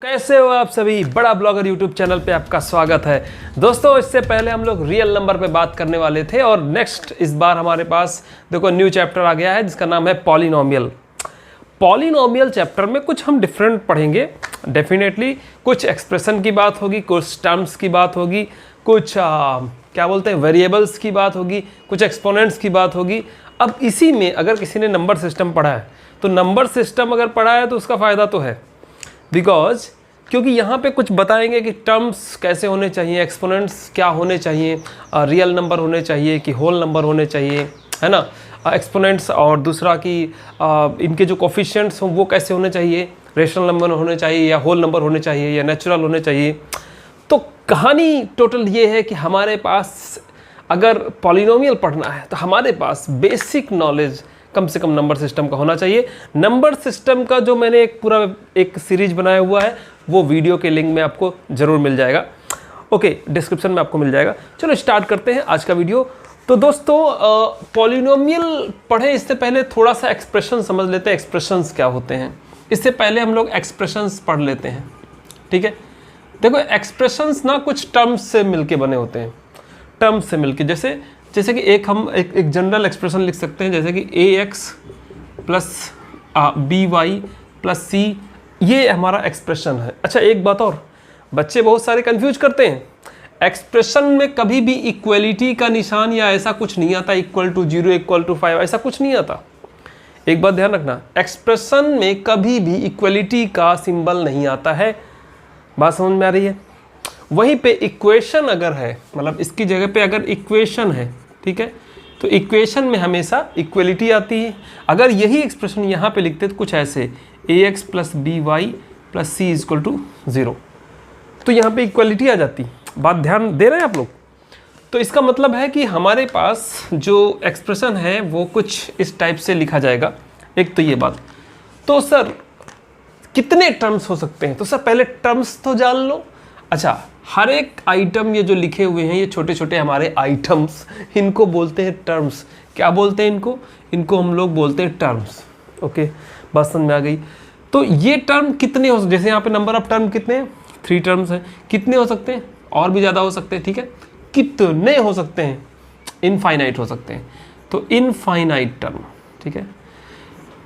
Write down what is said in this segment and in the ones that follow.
कैसे हो आप सभी। बड़ा ब्लॉगर यूट्यूब चैनल पे आपका स्वागत है। दोस्तों इससे पहले हम लोग रियल नंबर पे बात करने वाले थे और नेक्स्ट इस बार हमारे पास देखो न्यू चैप्टर आ गया है जिसका नाम है पॉलिनोमियल। पॉलिनोमियल चैप्टर में कुछ हम डिफरेंट पढ़ेंगे डेफिनेटली। कुछ एक्सप्रेशन की बात होगी, कुछ टर्म्स की बात होगी, कुछ क्या बोलते हैं वेरिएबल्स की बात होगी, कुछ एक्सपोनेंट्स की बात होगी। अब इसी में अगर किसी ने नंबर सिस्टम पढ़ा है तो नंबर सिस्टम अगर पढ़ा है तो उसका फ़ायदा तो है, बिकॉज क्योंकि यहाँ पे कुछ बताएंगे कि टर्म्स कैसे होने चाहिए, एक्सपोनेंट्स क्या होने चाहिए, रियल नंबर होने चाहिए कि होल नंबर होने चाहिए, है ना, एक्सपोनेंट्स। और दूसरा कि इनके जो कोफिशिएंट्स हों वो कैसे होने चाहिए, रेशनल नंबर होने चाहिए या होल नंबर होने चाहिए या नेचुरल होने चाहिए। तो कहानी टोटल ये है कि हमारे पास अगर पॉलिनोमियल पढ़ना है तो हमारे पास बेसिक नॉलेज कम से कम नंबर सिस्टम का होना चाहिए। नंबर सिस्टम का जो मैंने एक सीरीज बनाया हुआ है वो वीडियो के लिंक में आपको ज़रूर मिल जाएगा। ओके, डिस्क्रिप्शन में आपको मिल जाएगा। चलो स्टार्ट करते हैं आज का वीडियो। तो दोस्तों पॉलिनोमियल पढ़े इससे पहले थोड़ा सा एक्सप्रेशन समझ लेते हैं, एक्सप्रेशंस क्या होते हैं। इससे पहले हम लोग एक्सप्रेशंस पढ़ लेते हैं, ठीक है। देखो एक्सप्रेशंस ना कुछ टर्म्स से मिलके बने होते हैं, टर्म्स से मिलके। जैसे कि हम एक जनरल एक्सप्रेशन लिख सकते हैं, जैसे कि a x plus b y plus c, ये हमारा एक्सप्रेशन है। अच्छा एक बात और, बच्चे बहुत सारे कंफ्यूज करते हैं, एक्सप्रेशन में कभी भी इक्वलिटी का निशान या ऐसा कुछ नहीं आता, इक्वल टू 0 इक्वल टू 5 ऐसा कुछ नहीं आता। एक बात ध्यान रखना, एक्सप्रेशन में कभी भी इक्वलिटी का सिंबल नहीं आता है। बात समझ में आ रही है। वहीं पे इक्वेशन अगर है, मतलब इसकी जगह पे अगर इक्वेशन है, ठीक है, तो इक्वेशन में हमेशा इक्वलिटी आती है। अगर यही एक्सप्रेशन यहाँ पे लिखते तो कुछ ऐसे a x plus b y plus c is equal to 0, तो यहाँ पे इक्वलिटी आ जाती। बात ध्यान दे रहे हैं आप लोग। तो इसका मतलब है कि हमारे पास जो एक्सप्रेशन है वो कुछ इस टाइप से लिखा जाएगा। एक तो ये बात। तो सर कितने टर्म्स हो सकते हैं, तो सर पहले टर्म्स तो जान लो। अच्छा, हर एक आइटम ये जो लिखे हुए हैं ये छोटे छोटे हमारे आइटम्स, इनको बोलते हैं टर्म्स। क्या बोलते हैं इनको? इनको हम लोग बोलते हैं टर्म्स। ओके, बात समझ में आ गई। तो ये टर्म कितने हो, जैसे यहाँ पे नंबर ऑफ टर्म कितने हैं, 3 टर्म्स हैं। कितने हो सकते हैं? और भी ज़्यादा हो सकते हैं, ठीक है। कितने हो सकते हैं? इनफाइनाइट हो सकते हैं। तो इनफाइनाइट टर्म, ठीक है।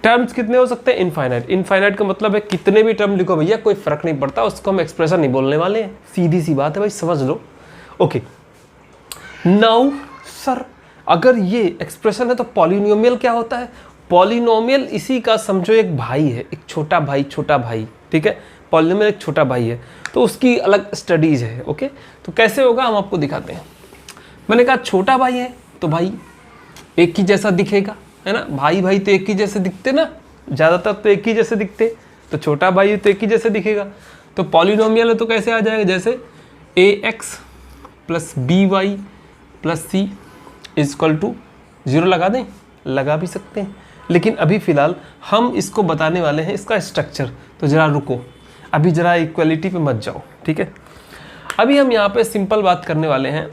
टर्म्स कितने हो सकते हैं? इनफाइनाइट। इनफाइनाइट का मतलब है कितने भी टर्म लिखो भैया, कोई फर्क नहीं पड़ता, उसको हम एक्सप्रेशन नहीं बोलने वाले हैं। सीधी सी बात है भाई, समझ लो। ओके, नाउ सर अगर ये एक्सप्रेशन है तो पॉलिनोमियल क्या होता है? पॉलिनोमियल इसी का समझो एक भाई है, एक छोटा भाई, ठीक है। पॉलिनोमियल एक छोटा भाई है तो उसकी अलग स्टडीज है। ओके, तो कैसे होगा हम आपको दिखाते हैं। मैंने कहा छोटा भाई है तो भाई एक ही जैसा दिखेगा, है ना। भाई तो एक ही जैसे दिखते ना, ज़्यादातर तो एक ही जैसे दिखते। तो छोटा भाई तो एक ही जैसे दिखेगा। तो पॉलिनोमियल है तो कैसे आ जाएगा, जैसे a x plus b y plus c is equal to 0 लगा दें, लगा भी सकते हैं। लेकिन अभी फ़िलहाल हम इसको बताने वाले हैं इसका स्ट्रक्चर। तो ज़रा रुको, अभी ज़रा इक्वलिटी पे मत जाओ, ठीक है। अभी हम यहाँ पे सिंपल बात करने वाले हैं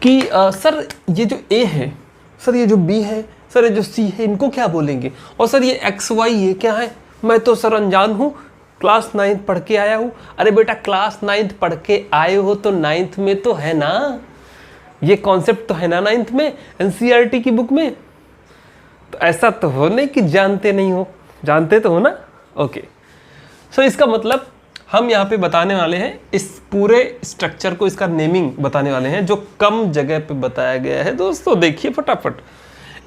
कि सर ये जो ए है, सर ये जो बी है, सर ये जो सी है, इनको क्या बोलेंगे? और सर ये एक्स वाई ये क्या है? मैं तो सर अनजान हूँ, क्लास 9th पढ़ के आया हूँ। अरे बेटा क्लास 9th पढ़ के आए हो तो 9th में तो है ना, ये कॉन्सेप्ट तो है ना 9th में, एनसीईआरटी की बुक में। तो ऐसा तो हो नहीं कि जानते नहीं हो, जानते तो हो ना। ओके, सो इसका मतलब हम यहाँ पे बताने वाले हैं इस पूरे स्ट्रक्चर को, इसका नेमिंग बताने वाले हैं जो कम जगह पे बताया गया है। दोस्तों देखिए फटाफट,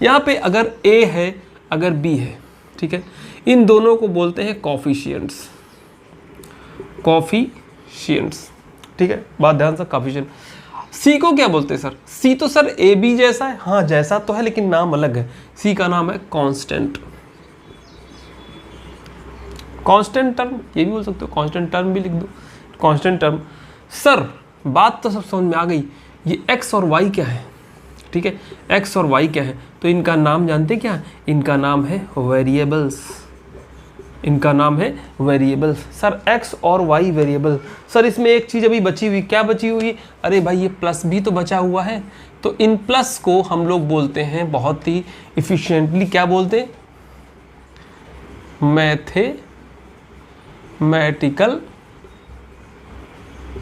यहाँ पे अगर ए है अगर बी है, ठीक है, इन दोनों को बोलते हैं कॉफिशिएंट्स, ठीक है। बात ध्यान से, कॉफिशिएंट। सी को क्या बोलते हैं सर? सी तो सर ए बी जैसा है, हाँ जैसा तो है लेकिन नाम अलग है। सी का नाम है कांस्टेंट टर्म, ये भी बोल सकते हो, कांस्टेंट टर्म भी लिख दो, कांस्टेंट टर्म। सर बात तो सब समझ में आ गई, ये एक्स और वाई क्या है, ठीक है। एक्स और वाई क्या है, तो इनका नाम जानते क्या है? इनका नाम है वेरिएबल्स, इनका नाम है वेरिएबल्स। सर एक्स और वाई वेरिएबल। सर इसमें एक चीज़ अभी बची हुई, क्या बची हुई? अरे भाई ये प्लस भी तो बचा हुआ है। तो इन प्लस को हम लोग बोलते हैं बहुत ही इफिशिएंटली, क्या बोलते हैं? Mathematical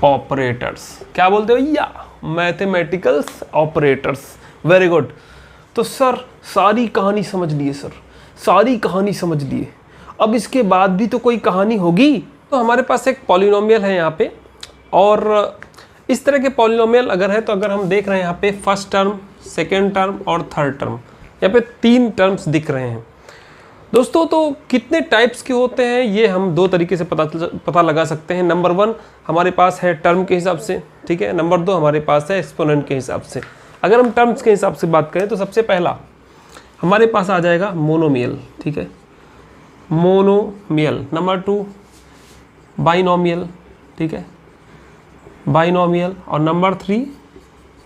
operators. क्या बोलते हो भैया? Mathematical operators. Very good. तो सर सारी कहानी समझ लिए सर, सारी कहानी समझ लिए। अब इसके बाद भी तो कोई कहानी होगी। तो हमारे पास एक पॉलिनोमियल है यहाँ पे, और इस तरह के पॉलिनोमियल अगर है तो अगर हम देख रहे हैं यहाँ पे फर्स्ट टर्म, सेकेंड टर्म और थर्ड टर्म, यहाँ पे 3 टर्म्स दिख रहे हैं दोस्तों। तो कितने टाइप्स के होते हैं ये हम 2 तरीके से पता लगा सकते हैं। नंबर 1 हमारे पास है टर्म के हिसाब से, ठीक है। नंबर 2 हमारे पास है एक्सपोनेंट के हिसाब से। अगर हम टर्म्स के हिसाब से बात करें तो सबसे पहला हमारे पास आ जाएगा मोनोमियल, ठीक है, मोनोमियल। नंबर 2 बाइनोमियल, ठीक है, बाइनोमियल। और नंबर 3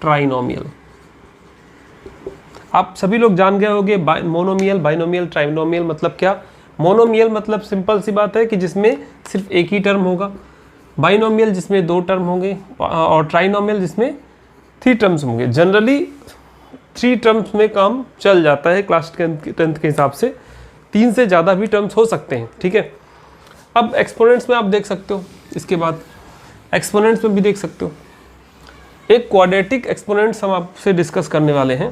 ट्राइनोमियल। आप सभी लोग जान गए होंगे मोनोमियल, बाइनोमियल, ट्राइनोमियल मतलब क्या। मोनोमियल मतलब सिंपल सी बात है कि जिसमें सिर्फ एक ही टर्म होगा, बाइनोमियल जिसमें 2 टर्म होंगे, और ट्राइनोमियल जिसमें 3 टर्म्स होंगे। जनरली 3 टर्म्स में काम चल जाता है क्लास 10th के हिसाब से, 3 से ज़्यादा भी टर्म्स हो सकते हैं, ठीक है। अब एक्सपोनेंट्स में आप देख सकते हो, इसके बाद एक्सपोनेंट्स में भी देख सकते हो। एक क्वाड्रेटिक एक्सपोनेंट्स हम आपसे डिस्कस करने वाले हैं।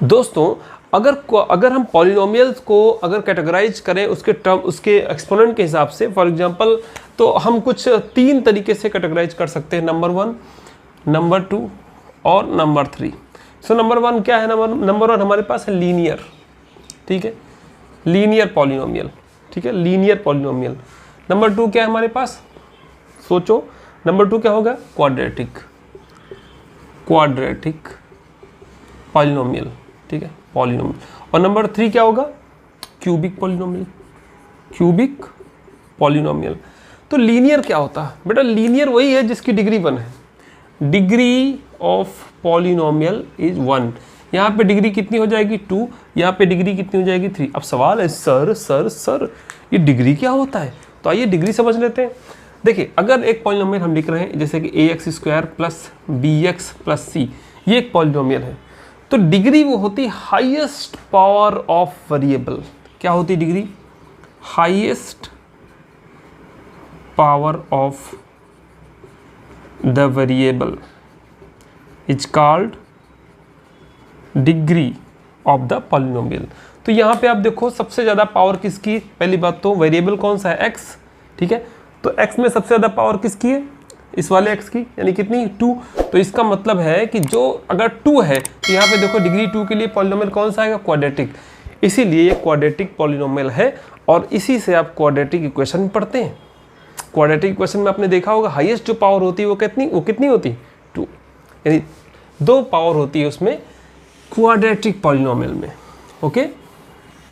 दोस्तों अगर हम पॉलिनोमियल्स को अगर कैटेगराइज करें उसके टर्म, उसके एक्सपोनेंट के हिसाब से, फॉर एग्जांपल, तो हम कुछ 3 तरीके से कैटेगराइज कर सकते हैं। नंबर 1, नंबर 2 और नंबर 3। सो नंबर 1 क्या है? नंबर 1 हमारे पास है लीनियर, ठीक है, लीनियर पॉलिनोमियल, ठीक है, लीनियर पॉलिनोमियल। नंबर 2 क्या है हमारे पास? सोचो, नंबर 2 क्या होगा? क्वाड्रेटिक, क्वाड्रेटिक पॉलिनोमियल, ठीक है, पॉलिनोमियल। और नंबर 3 क्या होगा? Cubic polynomial, cubic polynomial. तो लीनियर क्या होता है बेटा? लीनियर वही है जिसकी डिग्री 1 है। Degree of polynomial is 1। यहाँ पे डिग्री कितनी हो जाएगी? 2। यहाँ पे डिग्री कितनी हो जाएगी? 3। अब सवाल है सर सर सर ये डिग्री क्या होता है? तो आइए डिग्री समझ लेते हैं। देखिए, अगर एक पॉलिनोमियल हम लिख रहे हैं जैसे कि ax² plus bx plus c, ये एक पॉलिनोमियल है, तो डिग्री वो होती है हाईएस्ट पावर ऑफ वेरिएबल। क्या होती है degree? Highest power of the variable is called degree of the polynomial. तो यहाँ पे आप देखो सबसे ज़्यादा पावर किसकी? पहली बात तो वेरिएबल कौन सा है? x, ठीक है। तो x में सबसे ज़्यादा पावर किसकी है? इस वाले x की, यानी कितनी? 2। तो इसका मतलब है कि जो अगर 2 है तो यहाँ पे देखो डिग्री 2 के लिए पॉलिनोमियल कौन सा आएगा? क्वाड्रेटिक। इसीलिए ये क्वाड्रेटिक पॉलिनोमियल है, और इसी से आप क्वाड्रेटिक इक्वेशन पढ़ते हैं। क्वाड्रेटिक इक्वेशन में आपने देखा होगा हाईएस्ट जो पावर होती है वो कितनी होती है? 2, यानी 2 पावर होती है उसमें क्वाड्रेटिक पॉलिनोमियल में। ओके।